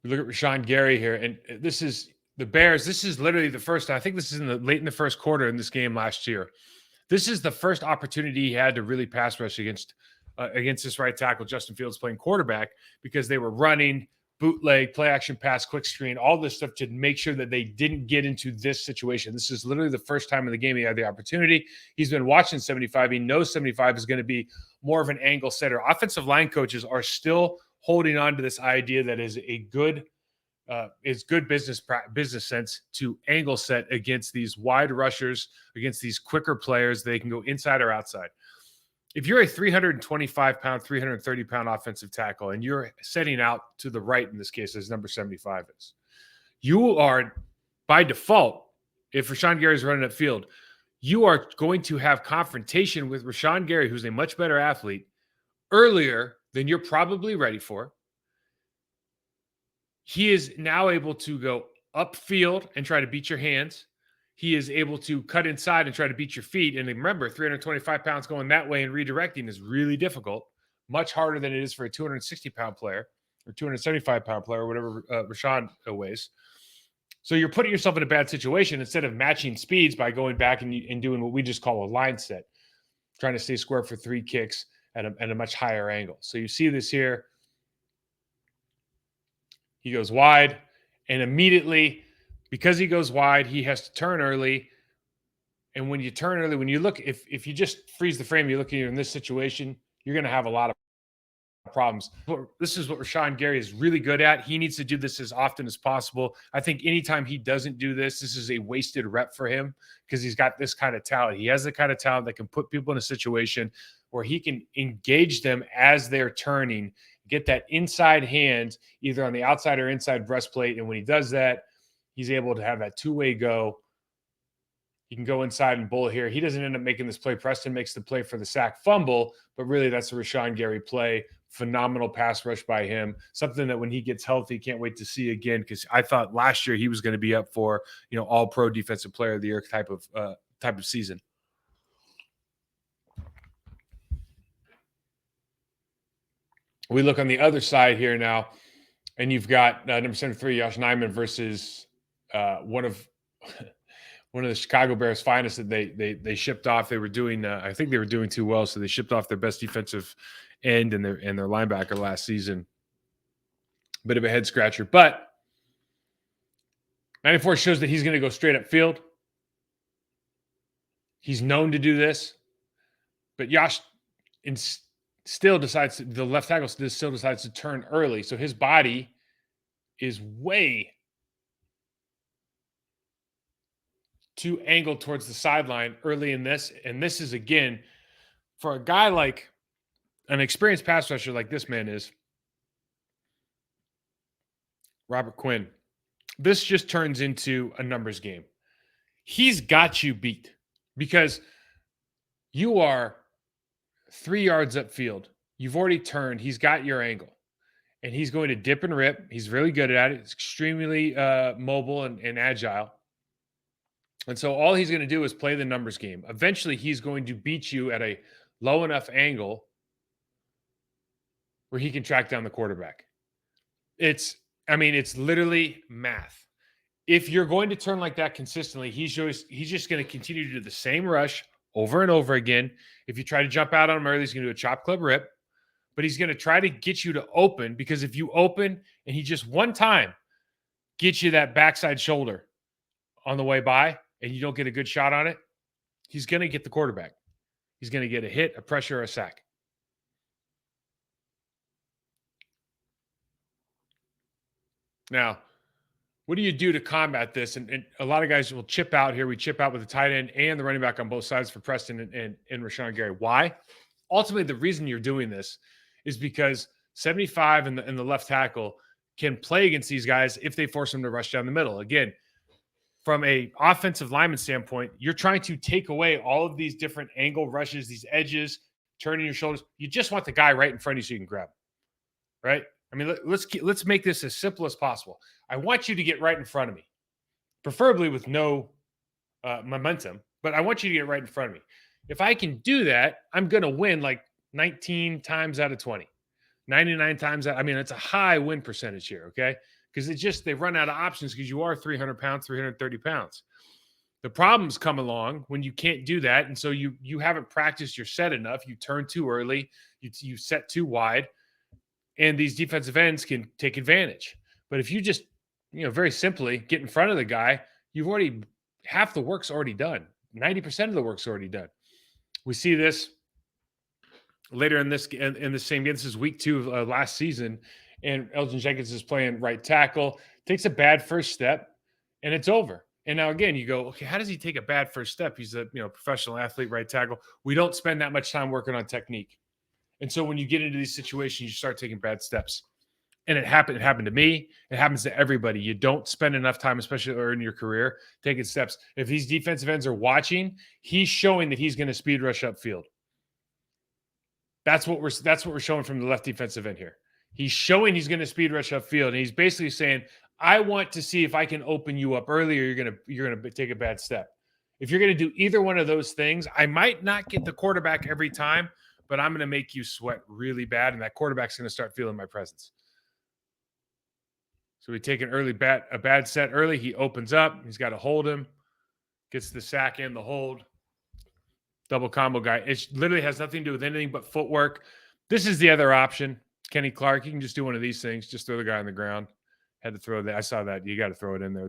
We look at Rashawn Gary here, and this is the Bears. This is literally the first. I think this is late in the first quarter in this game last year. This is the first opportunity he had to really pass rush against this right tackle, Justin Fields, playing quarterback, because they were running bootleg, play action pass, quick screen, all this stuff to make sure that they didn't get into this situation. This is literally the first time in the game he had the opportunity. He's been watching 75. He knows 75 is going to be more of an angle setter. Offensive line coaches are still holding on to this idea that is good business sense to angle set against these wide rushers, against these quicker players. They can go inside or outside. If you're a 325-pound, 330-pound offensive tackle and you're setting out to the right in this case, as number 75 is, you are, by default, if Rashawn Gary is running upfield, you are going to have confrontation with Rashawn Gary, who's a much better athlete, earlier than you're probably ready for. He is now able to go upfield and try to beat your hands. He is able to cut inside and try to beat your feet. And remember, 325 pounds going that way and redirecting is really difficult, much harder than it is for a 260-pound player or 275-pound player, or whatever Rashawn weighs. So you're putting yourself in a bad situation instead of matching speeds by going back and doing what we just call a line set, trying to stay square for 3 kicks at a much higher angle. So you see this here. He goes wide, and immediately, because he goes wide, he has to turn early. And when you turn early, when you look, if you just freeze the frame, you look at you in this situation, you're going to have a lot of problems. This is what Rashawn Gary is really good at. He needs to do this as often as possible. I think anytime he doesn't do this, this is a wasted rep for him because he's got this kind of talent. He has the kind of talent that can put people in a situation where he can engage them as they're turning, get that inside hand either on the outside or inside breastplate. And when he does that, he's able to have that two-way go. He can go inside and bull here. He doesn't end up making this play. Preston makes the play for the sack fumble, but really that's a Rashawn Gary play. Phenomenal pass rush by him. Something that when he gets healthy, can't wait to see again, because I thought last year he was going to be up for, all-pro defensive player of the year type of season. We look on the other side here now, and you've got number 73, Josh Nijman, versus one of the Chicago Bears' finest that they shipped off. They were doing, I think they were doing too well, so they shipped off their best defensive end and their linebacker last season. Bit of a head scratcher, but 94 shows that he's going to go straight up field. He's known to do this, but Josh still decides the left tackle still decides to turn early, so his body is way too angled towards the sideline early in this. And this is, again, for a guy like an experienced pass rusher like this man is, Robert Quinn, this just turns into a numbers game. He's got you beat because you are 3 yards upfield. You've already turned. He's got your angle. And he's going to dip and rip. He's really good at it. He's extremely mobile and agile. And so all he's going to do is play the numbers game. Eventually, he's going to beat you at a low enough angle where he can track down the quarterback. It's literally math. If you're going to turn like that consistently, he's just going to continue to do the same rush over and over again. If you try to jump out on him early, he's going to do a chop club rip. But he's going to try to get you to open, because if you open and he just one time gets you that backside shoulder on the way by and you don't get a good shot on it, he's going to get the quarterback. He's going to get a hit, a pressure, or a sack. Now, what do you do to combat this? And a lot of guys will chip out here. We chip out with the tight end and the running back on both sides for Preston and Rashawn Gary. Why? Ultimately, the reason you're doing this is because 75 and the left tackle can play against these guys if they force them to rush down the middle. Again, from a offensive lineman standpoint, you're trying to take away all of these different angle rushes, these edges, turning your shoulders. You just want the guy right in front of you so you can grab him, right? I mean, let's make this as simple as possible. I want you to get right in front of me, preferably with no momentum, but I want you to get right in front of me. If I can do that, I'm going to win like 19 times out of 20, 99 times out. I mean, it's a high win percentage here, okay? because they run out of options because you are 300 pounds, 330 pounds. The problems come along when you can't do that, and so you haven't practiced your set enough. You turn too early, you set too wide, and these defensive ends can take advantage. But if you just, very simply get in front of the guy, you've already half the work's already done. 90% of the work's already done. We see this later in the same game. This is week 2 of last season, and Elgton Jenkins is playing right tackle, takes a bad first step, and it's over. And now again, you go, okay, how does he take a bad first step? He's a professional athlete, right tackle. We don't spend that much time working on technique. And so when you get into these situations, you start taking bad steps. And it happened to me. It happens to everybody. You don't spend enough time, especially early in your career, taking steps. If these defensive ends are watching, he's showing that he's going to speed rush upfield. That's what we're showing from the left defensive end here. He's showing he's going to speed rush upfield, and he's basically saying, I want to see if I can open you up early, or you're gonna take a bad step. If you're going to do either one of those things, I might not get the quarterback every time, but I'm going to make you sweat really bad, and that quarterback's going to start feeling my presence. So we take a bad set early. He opens up. He's got to hold him, gets the sack and the hold. Double combo guy. It literally has nothing to do with anything but footwork. This is the other option. Kenny Clark, you can just do one of these things. Just throw the guy on the ground. Had to throw that. I saw that. You got to throw it in there. It's